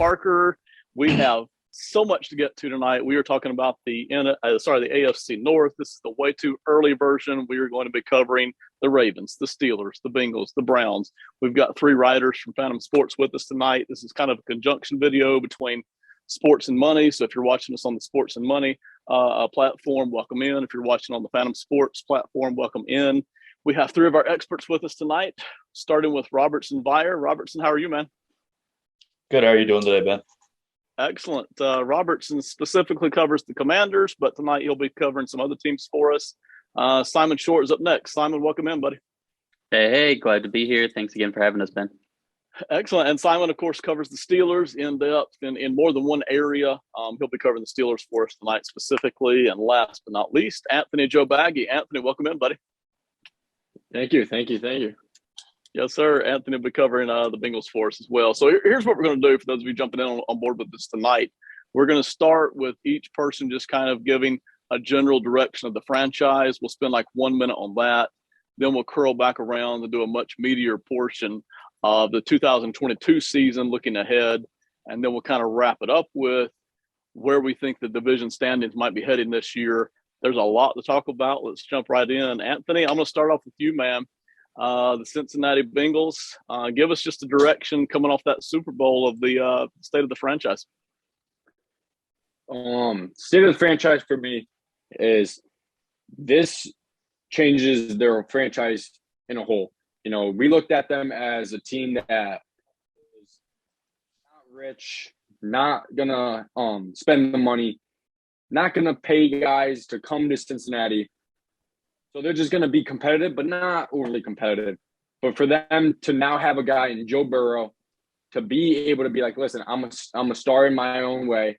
Parker. We have so much to get to tonight. We are talking about the AFC North. This is the way too early version. We are going to be covering the Ravens, the Steelers, the Bengals, the Browns. We've got 3 writers from Fantom Sports with us tonight. This is kind of a conjunction video between sports and money. So if you're watching us on the Sports and Money platform, welcome in. If you're watching on the Fantom Sports platform, welcome in. We have 3 of our experts with us tonight, starting with Robertson Vier. Robertson, how are you, man? Good. How are you doing today, Ben? Excellent. Robertson specifically covers the Commanders, but tonight he'll be covering some other teams for us. Simon Shortt is up next. Simon, welcome in, buddy. Hey, glad to be here. Thanks again for having us, Ben. Excellent. And Simon, of course, covers the Steelers in depth in more than one area. He'll be covering the Steelers for us tonight specifically. And last but not least, Anthonty Jobaggy. Anthony, welcome in, buddy. Thank you. Yes, sir. Anthony will be covering the Bengals for us as well. So here's what we're going to do for those of you jumping in on board with this tonight. We're going to start with each person just kind of giving a general direction of the franchise. We'll spend like 1 minute on that. Then we'll curl back around and do a much meatier portion of the 2022 season looking ahead. And then we'll kind of wrap it up with where we think the division standings might be heading this year. There's a lot to talk about. Let's jump right in. Anthony, I'm going to start off with you, man. The Cincinnati Bengals. Give us just a direction coming off that Super Bowl of the state of the franchise. State of the franchise for me is this changes their franchise in a whole. You know, we looked at them as a team that is not rich, not gonna spend the money, not gonna pay guys to come to Cincinnati. So they're just going to be competitive, but not overly competitive. But for them to now have a guy in Joe Burrow to be able to be like, listen, I'm a star in my own way.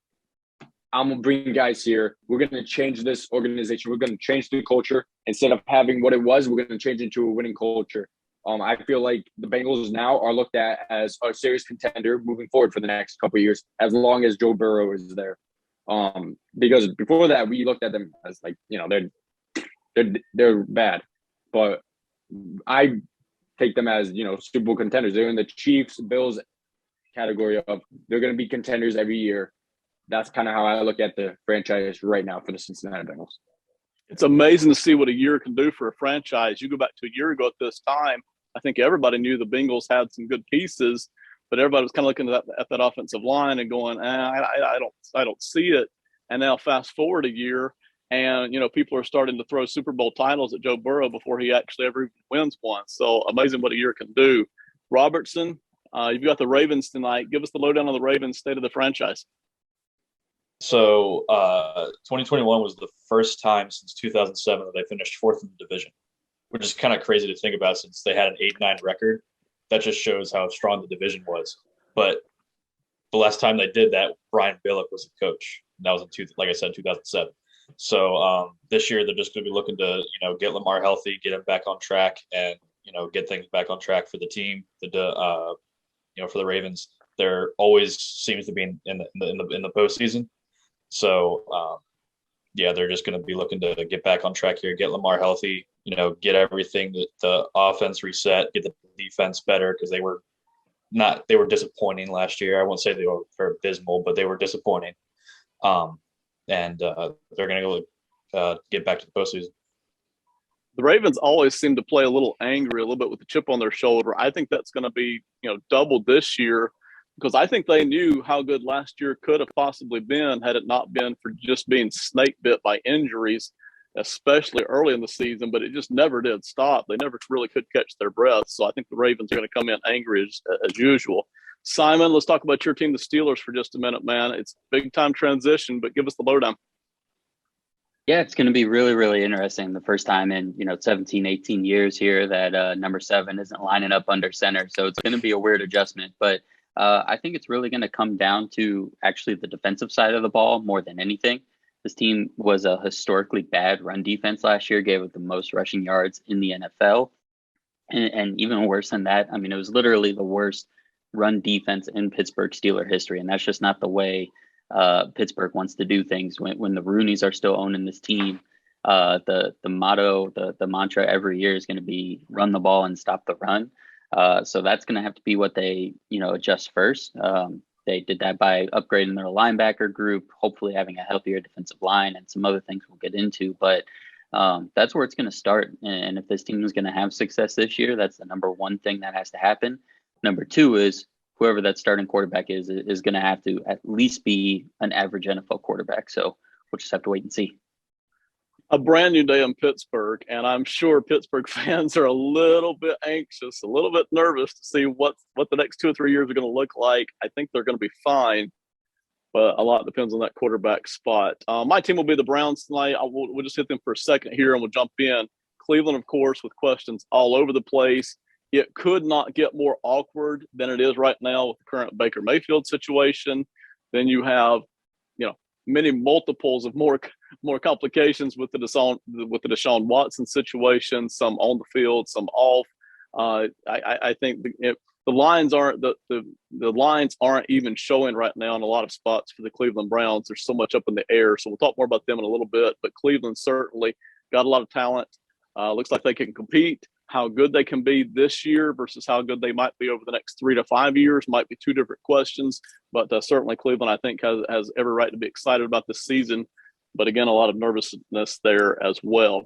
I'm going to bring guys here. We're going to change this organization. We're going to change the culture. Instead of having what it was, we're going to change it into a winning culture. I feel like the Bengals now are looked at as a serious contender moving forward for the next couple of years, as long as Joe Burrow is there. Because before that, we looked at them as like, you know, they're bad, but I take them as, you know, Super Bowl contenders. They're in the Chiefs, Bills category of they're going to be contenders every year. That's kind of how I look at the franchise right now for the Cincinnati Bengals. It's amazing to see what a year can do for a franchise. You go back to a year ago at this time, I think everybody knew the Bengals had some good pieces, but everybody was kind of looking at that offensive line and going, I don't see it. And now fast forward a year, and, you know, people are starting to throw Super Bowl titles at Joe Burrow before he actually ever wins one. So amazing what a year can do. Robertson, you've got the Ravens tonight. Give us the lowdown on the Ravens state of the franchise. So 2021 was the first time since 2007 that they finished 4th in the division, which is kind of crazy to think about since they had an 8-9 record. That just shows how strong the division was. But the last time they did that, Brian Billick was the coach. And that was like I said, 2007. So this year they're just going to be looking to, you know, get Lamar healthy, get him back on track, and, you know, get things back on track for the team. You know, for the Ravens, there always seems to be in the postseason. So yeah, they're just going to be looking to get back on track here, get Lamar healthy, you know, get everything, the offense reset, get the defense better, because they were disappointing last year. I won't say they were abysmal, but they were disappointing. And they're going to go get back to the postseason. The Ravens always seem to play a little angry, a little bit with the chip on their shoulder. I think that's going to be, you know, doubled this year, because I think they knew how good last year could have possibly been had it not been for just being snake bit by injuries, especially early in the season. But it just never did stop. They never really could catch their breath. So I think the Ravens are going to come in angry as usual. Simon, let's talk about your team, the Steelers, for just a minute, man. It's big time transition, but give us the lowdown. Yeah, it's going to be really, really interesting. The first time in, 17, 18 years here that number 7 isn't lining up under center. So it's going to be a weird adjustment. But I think it's really going to come down to actually the defensive side of the ball more than anything. This team was a historically bad run defense last year, gave it the most rushing yards in the NFL. And even worse than that, I mean, it was literally the worst run defense in Pittsburgh Steeler history. And that's just not the way Pittsburgh wants to do things. When the Rooneys are still owning this team, the motto, the mantra every year is going to be run the ball and stop the run. So that's going to have to be what they, adjust first. They did that by upgrading their linebacker group, hopefully having a healthier defensive line and some other things we'll get into. But that's where it's going to start. And if this team is going to have success this year, that's the number one thing that has to happen. Number two is whoever that starting quarterback is going to have to at least be an average NFL quarterback. So we'll just have to wait and see. A brand new day in Pittsburgh, and I'm sure Pittsburgh fans are a little bit anxious, a little bit nervous to see what the next 2 or 3 years are going to look like. I think they're going to be fine, but a lot depends on that quarterback spot. My team will be the Browns tonight. We'll just hit them for a second here, and we'll jump in. Cleveland, of course, with questions all over the place. It could not get more awkward than it is right now with the current Baker Mayfield situation. Then you have, many multiples of more complications with the Deshaun Watson situation, some on the field, some off. I think the lines aren't the lines aren't even showing right now in a lot of spots for the Cleveland Browns. There's so much up in the air. So we'll talk more about them in a little bit. But Cleveland certainly got a lot of talent. Looks like they can compete. How good they can be this year versus how good they might be over the next 3 to 5 years might be two different questions. But certainly Cleveland, I think, has every right to be excited about this season. But again, a lot of nervousness there as well.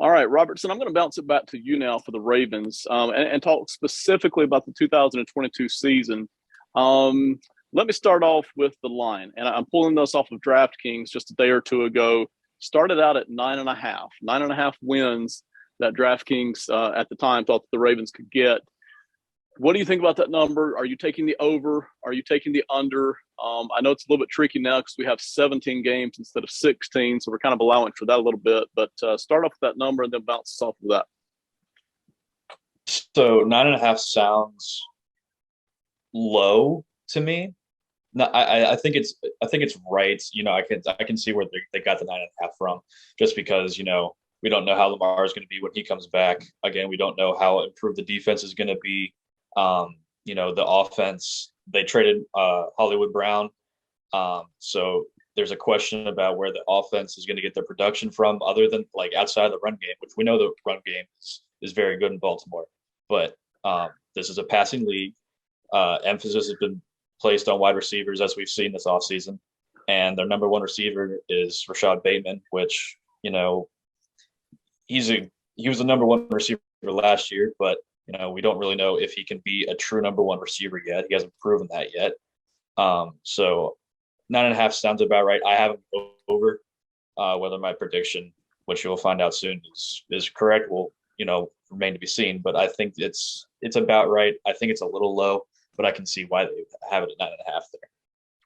All right, Robertson, I'm going to bounce it back to you now for the Ravens and talk specifically about the 2022 season. Let me start off with the line. And I'm pulling this off of DraftKings just a day or two ago. Started out at 9.5 wins that DraftKings at the time thought that the Ravens could get. What do you think about that number? Are you taking the over? Are you taking the under? I know it's a little bit tricky now because we have 17 games instead of 16, so we're kind of allowing for that a little bit. But start off with that number and then bounce off of that. So 9.5 sounds low to me. No, I think it's right. I can see where they got the 9.5 from, just because we don't know how Lamar is going to be when he comes back. Again, we don't know how improved the defense is going to be. The offense, they traded Hollywood Brown. So there's a question about where the offense is going to get their production from other than outside of the run game, which we know the run game is very good in Baltimore. But this is a passing league. Emphasis has been placed on wide receivers, as we've seen this offseason. And their number one receiver is Rashad Bateman, which, he was the number one receiver last year, but we don't really know if he can be a true number one receiver yet. He hasn't proven that yet. So 9.5 sounds about right. I haven't go over whether my prediction, which you'll find out soon, is correct. Will remain to be seen. But I think it's about right. I think it's a little low, but I can see why they have it at 9.5 there.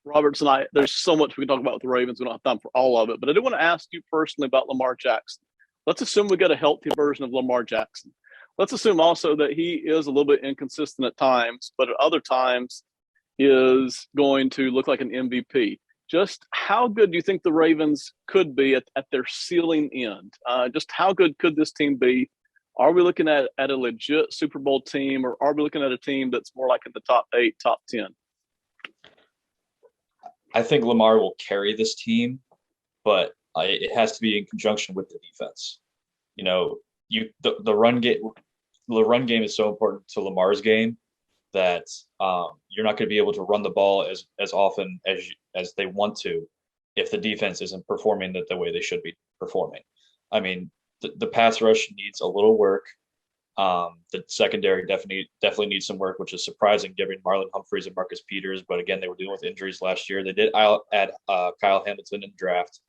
Robertson, there's so much we can talk about with the Ravens. We don't have time for all of it, but I do want to ask you personally about Lamar Jackson. Let's assume we get a healthy version of Lamar Jackson. Let's assume also that he is a little bit inconsistent at times, but at other times is going to look like an MVP. Just how good do you think the Ravens could be at their ceiling end? Just how good could this team be? Are we looking at a legit Super Bowl team, or are we looking at a team that's more like in the top 8, top 10? I think Lamar will carry this team, but it has to be in conjunction with the defense. The run game. The run game is so important to Lamar's game that you're not going to be able to run the ball as often as they want to if the defense isn't performing the way they should be performing. I mean, the pass rush needs a little work. The secondary definitely needs some work, which is surprising given Marlon Humphreys and Marcus Peters. But again, they were dealing with injuries last year. They did add Kyle Hamilton in the draft.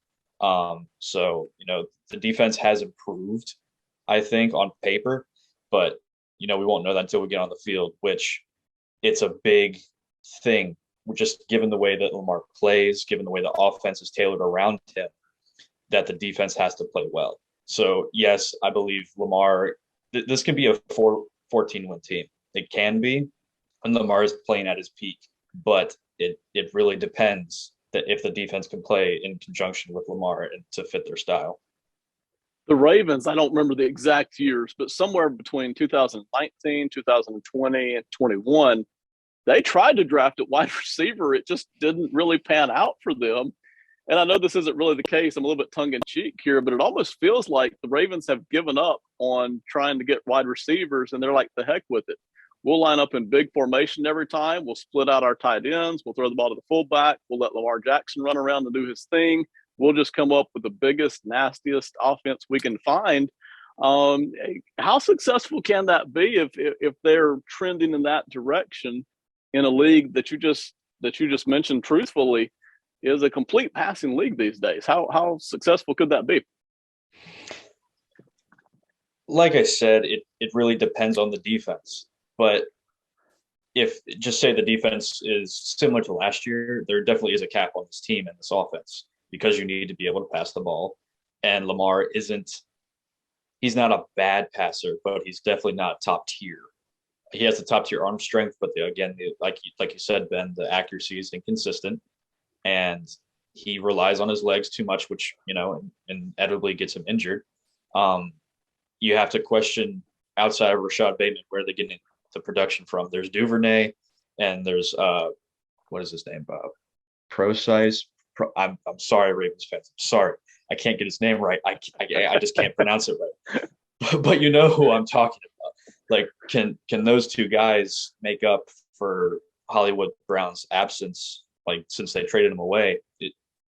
So the defense has improved, I think, on paper, but we won't know that until we get on the field, which it's a big thing. Just given the way that Lamar plays, given the way the offense is tailored around him, that the defense has to play well. So yes, I believe Lamar. This can be a 14-win team. It can be, and Lamar is playing at his peak. But it really depends that if the defense can play in conjunction with Lamar and to fit their style. The Ravens, I don't remember the exact years, but somewhere between 2019, 2020, and 21, they tried to draft a wide receiver. It just didn't really pan out for them. And I know this isn't really the case. I'm a little bit tongue-in-cheek here, but it almost feels like the Ravens have given up on trying to get wide receivers, and they're like, the heck with it. we'll line up in big formation every time. We'll split out our tight ends. We'll throw the ball to the fullback. We'll let Lamar Jackson run around and do his thing. We'll just come up with the biggest, nastiest offense we can find. How successful can that be if they're trending in that direction in a league that you just mentioned truthfully is a complete passing league these days? How successful could that be? Like I said, it really depends on the defense. But if just say the defense is similar to last year, there definitely is a cap on this team and this offense because you need to be able to pass the ball. And Lamar he's not a bad passer, but he's definitely not top tier. He has the top tier arm strength, but like you said, Ben, the accuracy is inconsistent, and he relies on his legs too much, which inevitably gets him injured. You have to question outside of Rashad Bateman where they're getting the production from. There's Duvernay, and there's what is his name? Procise. I'm sorry, Ravens fans. I'm sorry, I can't get his name right. I just can't pronounce it right. But you know who I'm talking about. Like, can those two guys make up for Hollywood Brown's absence? Like, since they traded him away,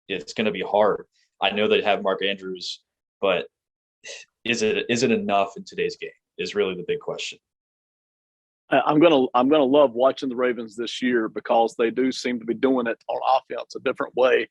it's going to be hard. I know they have Mark Andrews, but is it enough in today's game? Is really the big question. I'm gonna love watching the Ravens this year because they do seem to be doing it on offense a different way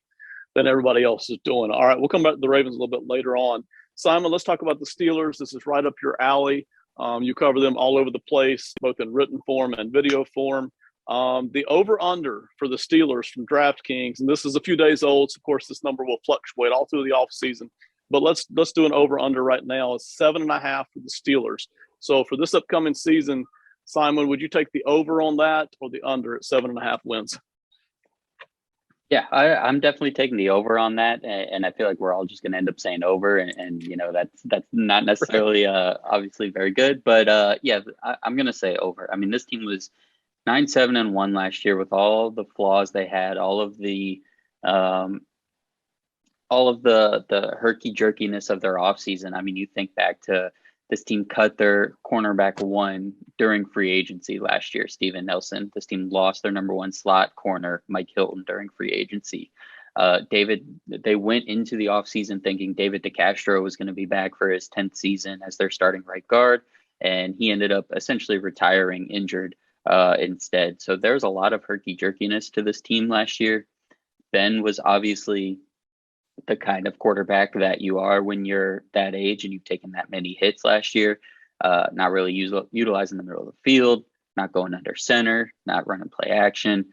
than everybody else is doing. All right, we'll come back to the Ravens a little bit later on. Simon, let's talk about the Steelers. This is right up your alley. You cover them all over the place, both in written form and video form. The over-under for the Steelers from DraftKings, and this is a few days old, so of course this number will fluctuate all through the offseason. But let's do an over-under right now. It's 7.5 for the Steelers. So for this upcoming season, Simon, would you take the over on that or the under at 7.5 wins? Yeah, I'm definitely taking the over on that, and I feel like we're all just going to end up saying over, and that's not necessarily obviously very good, but yeah, I'm going to say over. I mean, this team was 9-7-1 last year with all the flaws they had, all of the herky jerkiness of their offseason. I mean, you think back to this team cut their cornerback one during free agency last year, Steven Nelson. This team lost their number one slot corner, Mike Hilton, during free agency. They went into the offseason thinking David DeCastro was going to be back for his 10th season as their starting right guard, and he ended up essentially retiring injured instead. So there's a lot of herky jerkiness to this team last year. Ben was obviously the kind of quarterback that you are when you're that age and you've taken that many hits last year, not really utilizing the middle of the field, not going under center, not running play action.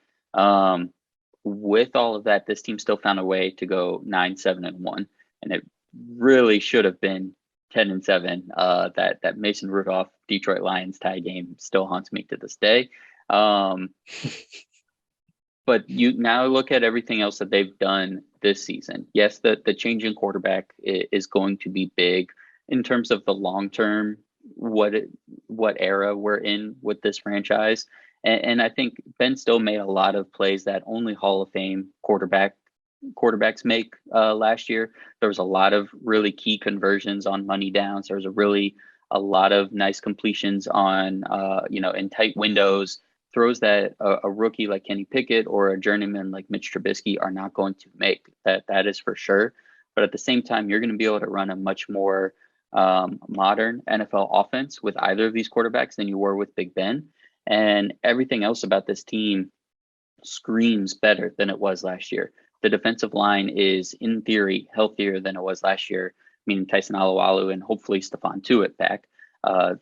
With all of that, this team still found a way to go 9-7-1, and it really should have been 10-7. That Mason Rudolph Detroit Lions tie game still haunts me to this day. But you now look at everything else that they've done this season. Yes, the change in quarterback is going to be big in terms of the long term, what era we're in with this franchise. And I think Ben still made a lot of plays that only Hall of Fame quarterbacks make last year. There was a lot of really key conversions on money downs. There was a lot of nice completions on in tight windows. Throws that a rookie like Kenny Pickett or a journeyman like Mitch Trubisky are not going to make. That is for sure. But at the same time, you're going to be able to run a much more modern NFL offense with either of these quarterbacks than you were with Big Ben. And everything else about this team screams better than it was last year. The defensive line is, in theory, healthier than it was last year, meaning Tyson Alualu and hopefully Stephon Tuitt back.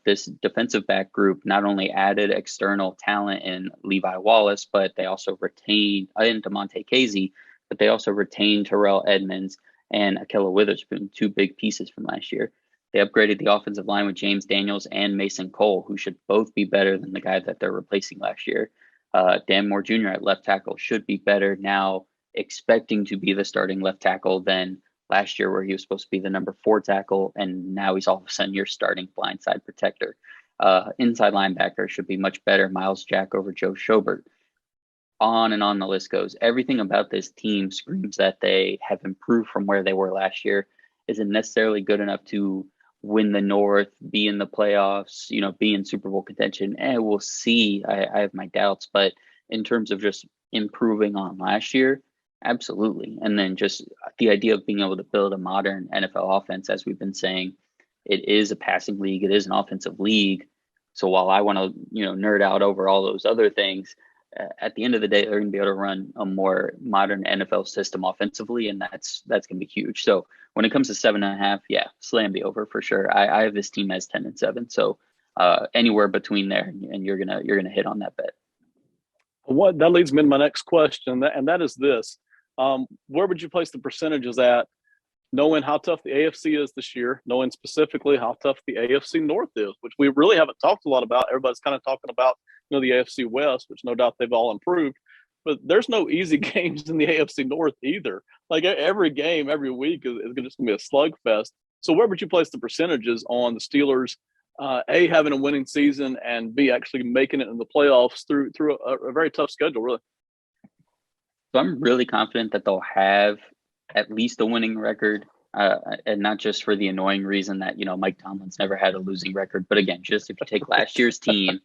This defensive back group not only added external talent in Levi Wallace, but they also retained in DeMonte Casey, but they also retained Terrell Edmonds and Ahkello Witherspoon, two big pieces from last year. They upgraded the offensive line with James Daniels and Mason Cole, who should both be better than the guy that they're replacing last year. Dan Moore Jr. at left tackle should be better now, expecting to be the starting left tackle than last year, where he was supposed to be the number 4 tackle, and now he's all of a sudden your starting blindside protector. Inside linebacker should be much better, Miles Jack over Joe Schobert. On and on the list goes. Everything about this team screams that they have improved from where they were last year. Isn't necessarily good enough to win the North, be in the playoffs, be in Super Bowl contention. And we'll see. I have my doubts, but in terms of just improving on last year, absolutely. And then just the idea of being able to build a modern NFL offense, as we've been saying, it is a passing league. It is an offensive league. So while I want to, nerd out over all those other things, at the end of the day, they're going to be able to run a more modern NFL system offensively, and that's going to be huge. So when it comes to 7.5, yeah, slam the over for sure. I have this team as 10-7, so anywhere between there, and you're gonna hit on that bet. What that leads me to my next question, and that is this: where would you place the percentages at, knowing how tough the AFC is this year, knowing specifically how tough the AFC North is, which we really haven't talked a lot about. Everybody's kind of talking about, the AFC West, which no doubt they've all improved. But there's no easy games in the AFC North either. Like every game, every week is just going to be a slugfest. So where would you place the percentages on the Steelers, A, having a winning season, and B, actually making it in the playoffs through a very tough schedule, really? So I'm really confident that they'll have at least a winning record, and not just for the annoying reason that, Mike Tomlin's never had a losing record. But again, just if you take last year's team,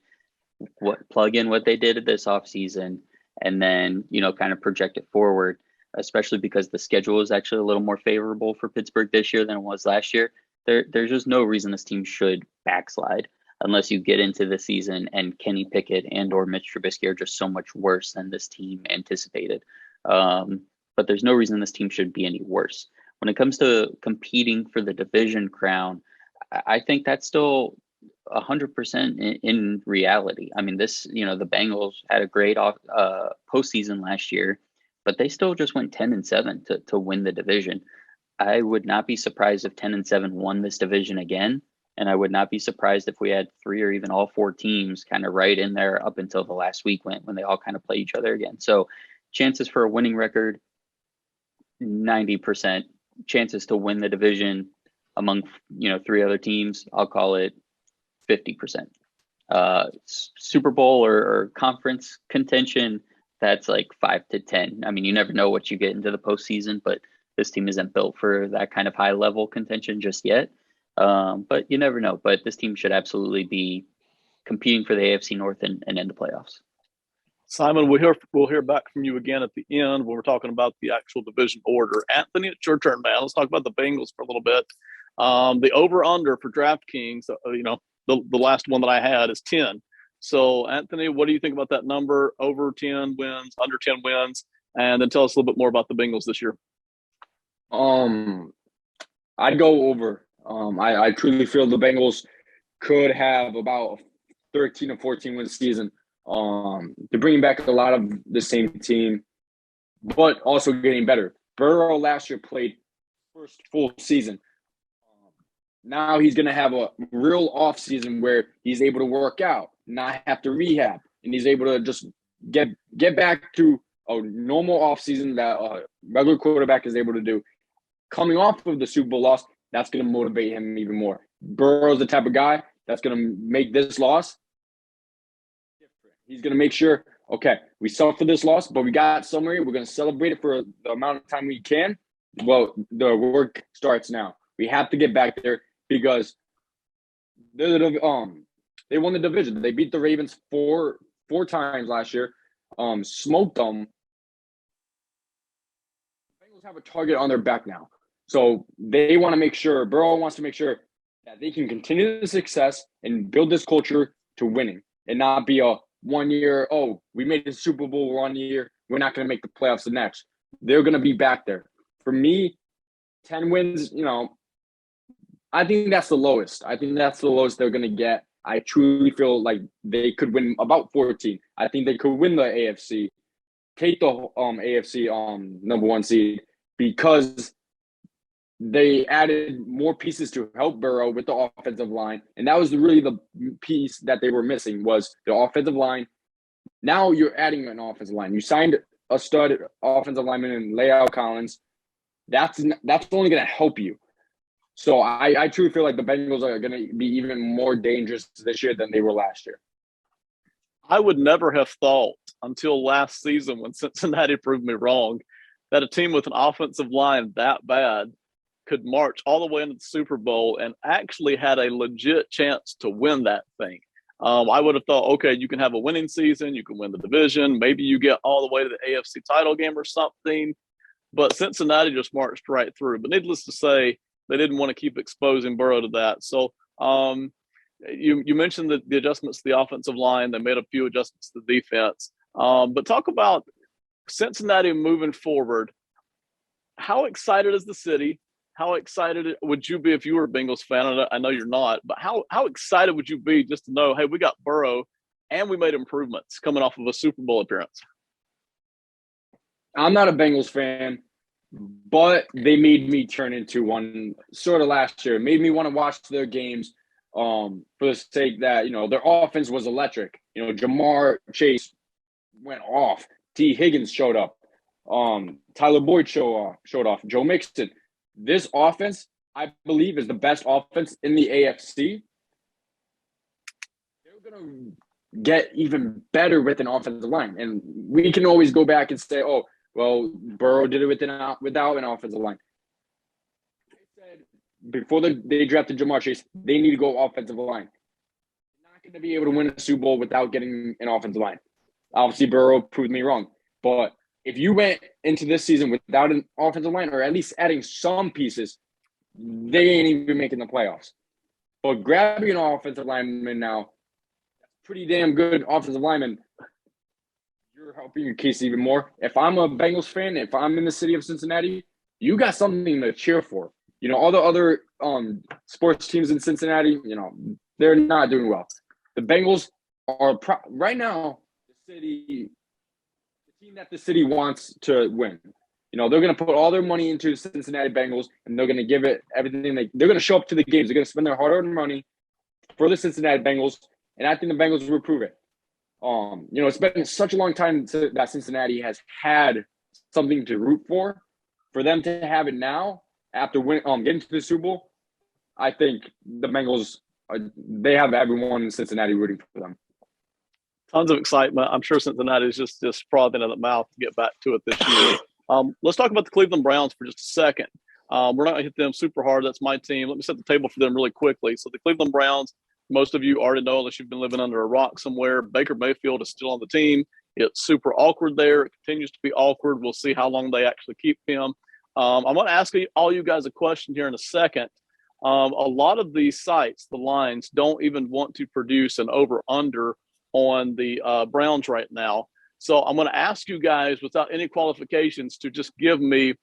plug in what they did this offseason, and then, kind of project it forward, especially because the schedule is actually a little more favorable for Pittsburgh this year than it was last year. There's just no reason this team should backslide unless you get into the season and Kenny Pickett and or Mitch Trubisky are just so much worse than this team anticipated. But there's no reason this team should be any worse. When it comes to competing for the division crown, I think that's still 100% in reality. I mean, the Bengals had a great postseason last year, but they still just went 10-7 to win the division. I would not be surprised if 10-7 won this division again, and I would not be surprised if we had 3 or even all 4 teams kind of right in there up until the last week when they all kind of play each other again. So chances for a winning record, 90%. Chances to win the division among 3 other teams, I'll call it 50%. Super Bowl or conference contention, that's like 5-10. I mean, you never know what you get into the postseason, but this team isn't built for that kind of high level contention just yet. But you never know. But this team should absolutely be competing for the AFC North and in the playoffs. Simon, we'll hear back from you again at the end when we're talking about the actual division order. Anthony, it's your turn, man. Let's talk about the Bengals for a little bit. The over-under for DraftKings, the last one that I had is 10. So, Anthony, what do you think about that number? Over 10 wins, under 10 wins? And then tell us a little bit more about the Bengals this year. I'd go over. I truly feel the Bengals could have about a 13 or 14 win season. They're bringing back a lot of the same team, but also getting better. Burrow last year played first full season. Now he's going to have a real off season where he's able to work out, not have to rehab, and he's able to just get back to a normal off season that a regular quarterback is able to do. Coming off of the Super Bowl loss, that's going to motivate him even more. Burrow's the type of guy that's going to make this loss different. He's going to make sure, okay, we suffered this loss, but we got somewhere. We're going to celebrate it for the amount of time we can. Well, the work starts now. We have to get back there because they won the division. They beat the Ravens four times last year, smoked them. The Bengals have a target on their back now. So they want to make sure, Burrow wants to make sure that they can continue the success and build this culture to winning and not be a 1 year, we made the Super Bowl 1 year, we're not going to make the playoffs the next. They're going to be back there. For me, 10 wins, I think that's the lowest. I think that's the lowest they're going to get. I truly feel like they could win about 14. I think they could win the AFC, take the AFC number 1 seed because they added more pieces to help Burrow with the offensive line. And that was really the piece that they were missing was the offensive line. Now you're adding an offensive line. You signed a stud offensive lineman in La'el Collins. That's only going to help you. So I truly feel like the Bengals are going to be even more dangerous this year than they were last year. I would never have thought until last season when Cincinnati proved me wrong that a team with an offensive line that bad could march all the way into the Super Bowl and actually had a legit chance to win that thing. I would have thought, okay, you can have a winning season, you can win the division, maybe you get all the way to the AFC title game or something. But Cincinnati just marched right through. But needless to say, they didn't want to keep exposing Burrow to that. So you mentioned the adjustments to the offensive line. They made a few adjustments to the defense. But talk about Cincinnati moving forward. How excited is the city? How excited would you be if you were a Bengals fan? I know you're not, but how excited would you be just to know, hey, we got Burrow and we made improvements coming off of a Super Bowl appearance? I'm not a Bengals fan, but they made me turn into one sort of last year. It made me want to watch their games for the sake that, their offense was electric. Jamar Chase went off. T. Higgins showed up. Tyler Boyd showed off. Joe Mixon. This offense, I believe, is the best offense in the AFC. They're going to get even better with an offensive line. And we can always go back and say, oh, well, Burrow did it without an offensive line. They said before they drafted Jamar Chase, they need to go offensive line. They're not going to be able to win a Super Bowl without getting an offensive line. Obviously, Burrow proved me wrong. But if you went into this season without an offensive line, or at least adding some pieces, they ain't even making the playoffs. But grabbing an offensive lineman now, that's pretty damn good offensive lineman. You're helping your case even more. If I'm a Bengals fan, if I'm in the city of Cincinnati, you got something to cheer for. All the other sports teams in Cincinnati, they're not doing well. The Bengals are right now the team that the city wants to win. They're going to put all their money into Cincinnati Bengals, and they're going to give it everything. They're going to show up to the games. They're going to spend their hard-earned money for the Cincinnati Bengals, and I think the Bengals will prove it. It's been such a long time that Cincinnati has had something to root for. For them to have it now after getting to the Super Bowl, I think the Bengals they have everyone in Cincinnati rooting for them. Tons of excitement. I'm sure Cincinnati is just frothing at the mouth to get back to it this year. Let's talk about the Cleveland Browns for just a second. We're not going to hit them super hard. That's my team. Let me set the table for them really quickly. So the Cleveland Browns, most of you already know, unless you've been living under a rock somewhere, Baker Mayfield is still on the team. It's super awkward there. It continues to be awkward. We'll see how long they actually keep him. I'm going to ask all you guys a question here in a second. A lot of these sites, the lines, don't even want to produce an over-under on the Browns right now. So I'm going to ask you guys, without any qualifications, to just give me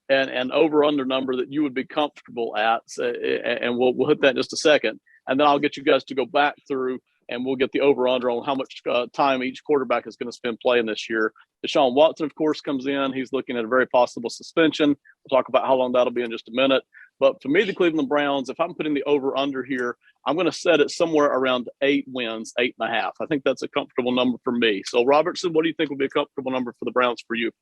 an over-under number that you would be comfortable at, and we'll hit that in just a second. And then I'll get you guys to go back through, and we'll get the over-under on how much time each quarterback is going to spend playing this year. Deshaun Watson, of course, comes in. He's looking at a very possible suspension. We'll talk about how long that'll be in just a minute. But for me, the Cleveland Browns, if I'm putting the over-under here, I'm going to set it somewhere around 8 wins, 8.5. I think that's a comfortable number for me. So, Robertson, what do you think would be a comfortable number for the Browns for you?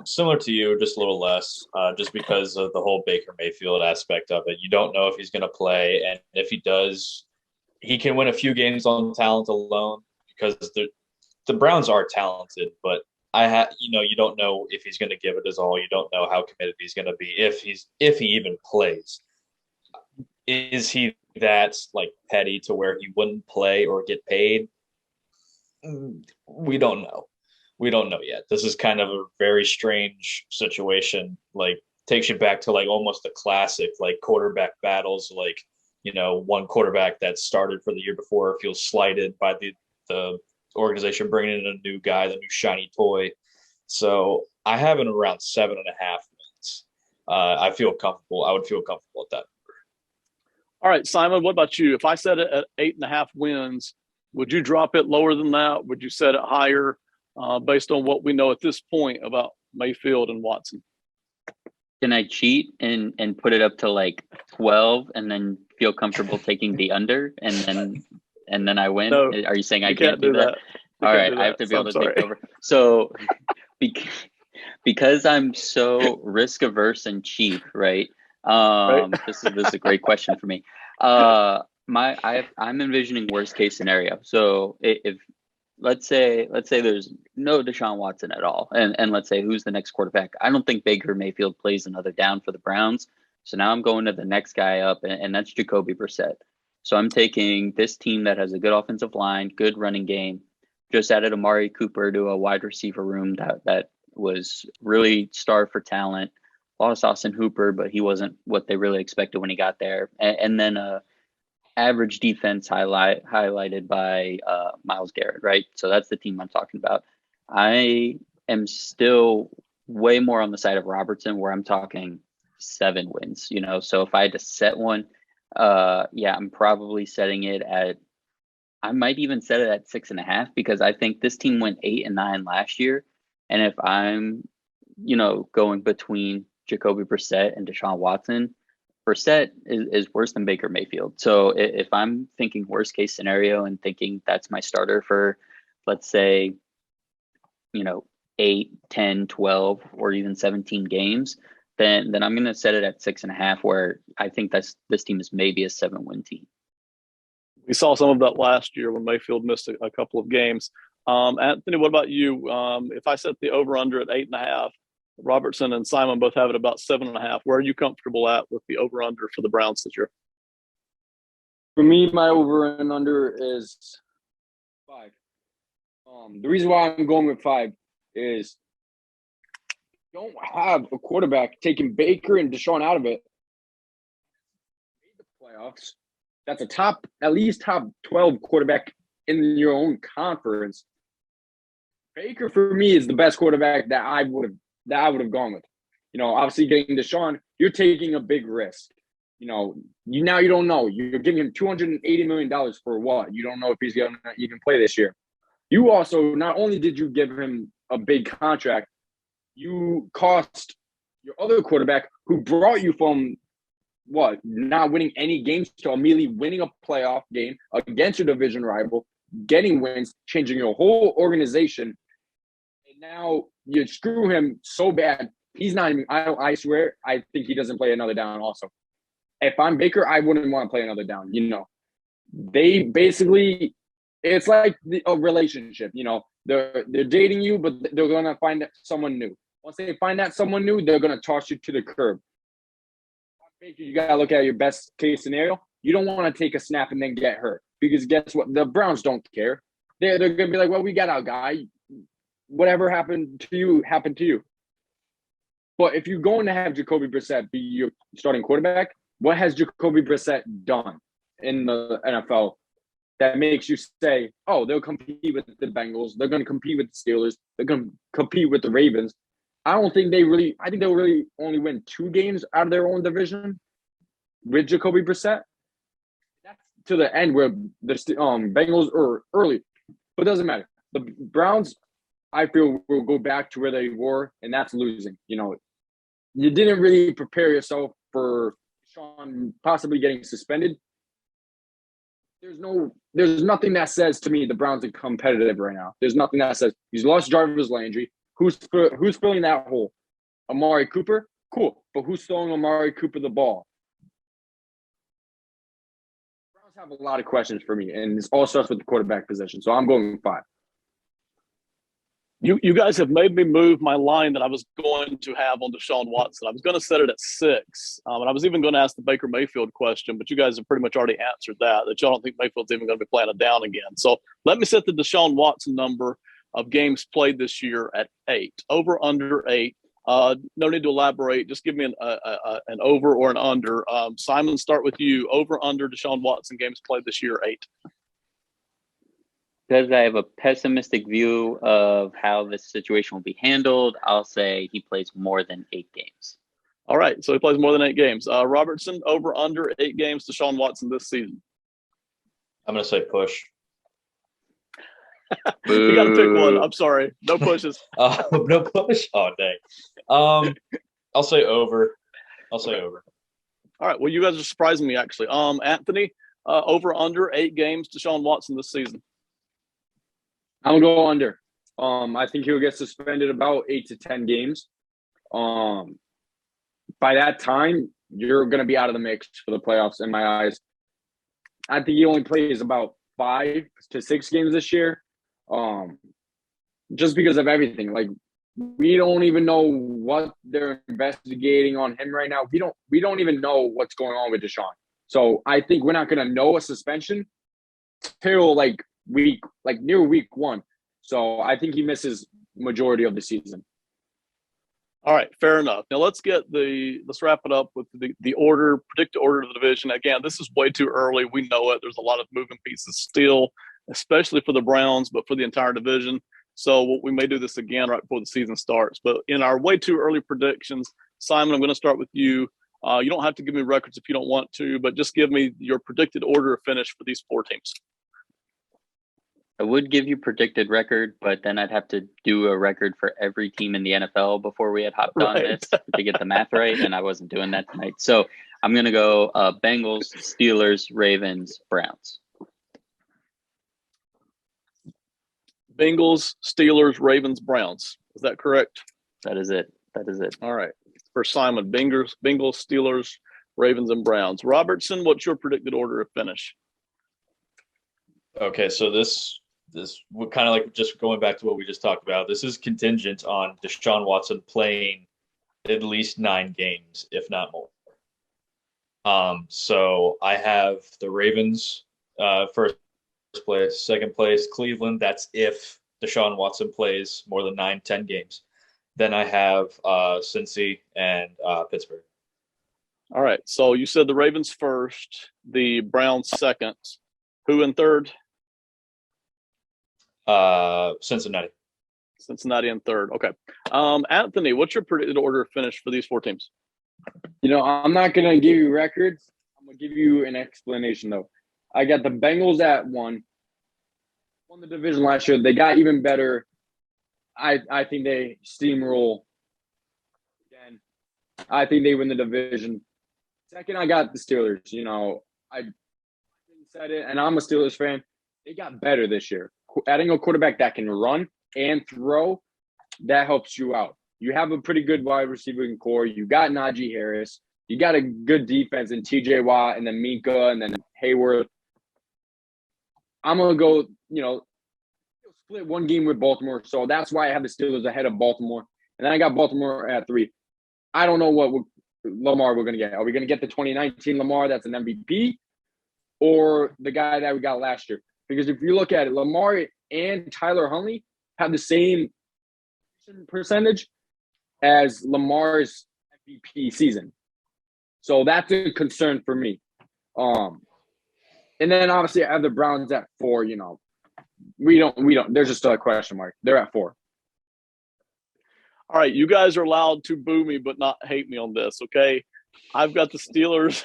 Similar to you, just a little less, just because of the whole Baker Mayfield aspect of it. You don't know if he's going to play, and if he does, he can win a few games on talent alone, because the Browns are talented, but you don't know if he's going to give it his all. You don't know how committed he's going to be if he even plays. Is he that petty to where he wouldn't play or get paid? We don't know. We don't know yet. This is kind of a very strange situation. Takes you back to almost the classic quarterback battles. One quarterback that started for the year before feels slighted by the organization bringing in a new guy, the new shiny toy. So I have it around 7.5 wins. I feel comfortable. I would feel comfortable at that number. All right, Simon, what about you? If I set it at 8.5 wins, would you drop it lower than that? Would you set it higher based on what we know at this point about Mayfield and Watson? Can I cheat and put it up to 12 and then feel comfortable taking the under and then I win? No, are you saying I can't do that? All right, I have to be able to take over. So because I'm so risk averse and cheap, right? Right. This is a great question for me. I'm envisioning worst case scenario. So if let's say there's no Deshaun Watson at all, and let's say who's the next quarterback. I don't think Baker Mayfield plays another down for the Browns. So now I'm going to the next guy up, and that's Jacoby Brissett. So I'm taking this team that has a good offensive line, good running game. Just added Amari Cooper to a wide receiver room that was really starved for talent. Lost Austin Hooper, but he wasn't what they really expected when he got there. And then average defense highlighted by Myles Garrett, right? So that's the team I'm talking about. I am still way more on the side of Robertson, where I'm talking 7 wins. So if I had to set one, I'm probably setting it at. I might even set it at 6.5 because I think this team went 8-9 last year, and if I'm, going between Jacoby Brissett and Deshaun Watson, Brissett is worse than Baker Mayfield. So if I'm thinking worst case scenario and thinking that's my starter for, let's say, 8, 10, 12, or even 17 games, then I'm going to set it at 6.5, where I think this team is maybe a 7-win team. We saw some of that last year when Mayfield missed a couple of games. Anthony, what about you? If I set the over-under at 8.5, Robertson and Simon both have it about 7.5. Where are you comfortable at with the over-under for the Browns this year? For me, my over and under is 5. The reason why I'm going with 5 is don't have a quarterback taking Baker and Deshaun out of it. The playoffs. That's at least top 12 quarterback in your own conference. Baker for me is the best quarterback that I would have gone with. Obviously getting Deshaun, you're taking a big risk. You don't know. You're giving him $280 million for what? You don't know if he's going to even play this year. You also, not only did you give him a big contract, you cost your other quarterback who brought you from not winning any games to immediately winning a playoff game against your division rival, getting wins, changing your whole organization. And now you screw him so bad. He's not even, I swear, I think he doesn't play another down also. If I'm Baker, I wouldn't want to play another down. They basically, it's like a relationship. They're dating you, but they're going to find someone new. Once they find that someone new, they're going to toss you to the curb. You got to look at your best case scenario. You don't want to take a snap and then get hurt, because guess what? The Browns don't care. They're going to be like, well, we got our guy. Whatever happened to you, happened to you. But if you're going to have Jacoby Brissett be your starting quarterback, what has Jacoby Brissett done in the NFL that makes you say, oh, they'll compete with the Bengals, they're going to compete with the Steelers, they're going to compete with the Ravens? I think they'll really only win 2 games out of their own division with Jacoby Brissett. That's to the end where the Bengals are early. But it doesn't matter. The Browns, I feel, will go back to where they were, and that's losing. You didn't really prepare yourself for Sean possibly getting suspended. There's nothing that says to me the Browns are competitive right now. There's nothing that says he's lost Jarvis Landry. Who's filling that hole? Amari Cooper? Cool. But who's throwing Amari Cooper the ball? Browns have a lot of questions for me, and it all starts with the quarterback position. So I'm going with 5. You guys have made me move my line that I was going to have on Deshaun Watson. I was going to set it at 6, and I was even going to ask the Baker Mayfield question, but you guys have pretty much already answered that y'all don't think Mayfield's even going to be playing it down again. So let me set the Deshaun Watson number of games played this year at 8. Over, under 8. No need to elaborate. Just give me an over or an under. Simon, start with you. Over, under Deshaun Watson games played this year, 8. Because I have a pessimistic view of how this situation will be handled, I'll say he plays more than 8 games. All right, so he plays more than 8 games. Robertson, over, under 8 games Deshaun Watson this season. I'm going to say push. You got to pick one. I'm sorry. No pushes. No push? Oh, dang. I'll say over. Over. All right. Well, you guys are surprising me, actually. Anthony, over, under 8 games Deshaun Watson this season. I'm going to go under. I think he'll get suspended about 8 to 10 games. By that time, you're going to be out of the mix for the playoffs in my eyes. I think he only plays about 5 to 6 games this year. just because of everything. Like, we don't even know what they're investigating on him right now. We don't even know what's going on with Deshaun. So I think we're not going to know a suspension till near week 1. So I think he misses majority of the season. All right, fair enough. Now let's wrap it up with the predicted order of the division. Again, this is way too early. We know it. There's a lot of moving pieces still, especially for the Browns, but for the entire division. So we may do this again right before the season starts. But in our way too early predictions, Simon, I'm going to start with you. You don't have to give me records if you don't want to, but just give me your predicted order of finish for these 4 teams. I would give you predicted record, but then I'd have to do a record for every team in the NFL before we had hopped on this to get the math right, and I wasn't doing that tonight. So I'm going to go Bengals, Steelers, Ravens, Browns. Bengals, Steelers, Ravens, Browns. Is that correct? That is it. All right. For Simon, Bengals, Steelers, Ravens, and Browns. Robertson, what's your predicted order of finish? Okay, so this kind of like just going back to what we just talked about. This is contingent on Deshaun Watson playing at least 9 games, if not more. So I have the Ravens first place, second place, Cleveland. That's if Deshaun Watson plays more than 9-10 games. Then I have Cincy and Pittsburgh. All right. So you said the Ravens first, the Browns second. Who in third? Cincinnati. Cincinnati in third. Okay. Anthony, what's your predicted order of finish for these 4 teams? I'm not going to give you records. I'm going to give you an explanation, though. I got the Bengals at 1. Won the division last year. They got even better. I think they steamroll again. I think they win the division. Second, I got the Steelers. I said it, and I'm a Steelers fan. They got better this year. Adding a quarterback that can run and throw, that helps you out. You have a pretty good wide receiving core. You got Najee Harris. You got a good defense in TJ Watt and then Minka and then Hayward. I'm going to go, split 1 game with Baltimore. So that's why I have the Steelers ahead of Baltimore. And then I got Baltimore at 3. I don't know what Lamar we're going to get. Are we going to get the 2019 Lamar that's an MVP or the guy that we got last year? Because if you look at it, Lamar and Tyler Huntley have the same percentage as Lamar's MVP season. So that's a concern for me. And then obviously I have the Browns at 4, We don't. There's just a question mark. They're at 4. All right, you guys are allowed to boo me, but not hate me on this, okay? I've got the Steelers.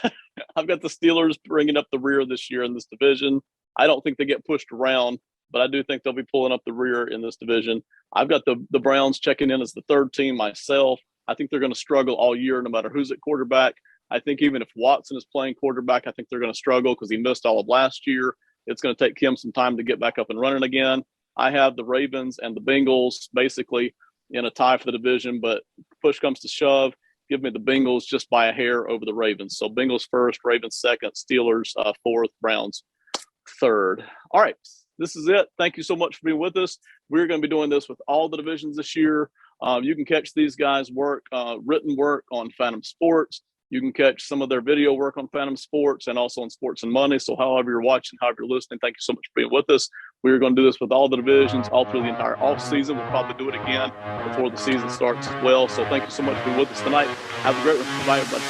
I've got the Steelers bringing up the rear this year in this division. I don't think they get pushed around, but I do think they'll be pulling up the rear in this division. I've got the Browns checking in as the 3rd team myself. I think they're going to struggle all year, no matter who's at quarterback. I think even if Watson is playing quarterback, I think they're going to struggle because he missed all of last year. It's going to take him some time to get back up and running again. I have the Ravens and the Bengals basically in a tie for the division, but push comes to shove, give me the Bengals just by a hair over the Ravens. So Bengals first, Ravens second, Steelers 4th, Browns 3rd. All right, this is it. Thank you so much for being with us. We're going to be doing this with all the divisions this year. You can catch these guys' work, written work on Fantom Sports. You can catch some of their video work on Fantom Sports and also on Sports and Money. So however you're watching, however you're listening, thank you so much for being with us. We're going to do this with all the divisions, all through the entire off season. We'll probably do it again before the season starts as well. So thank you so much for being with us tonight. Have a great one. Bye, everybody.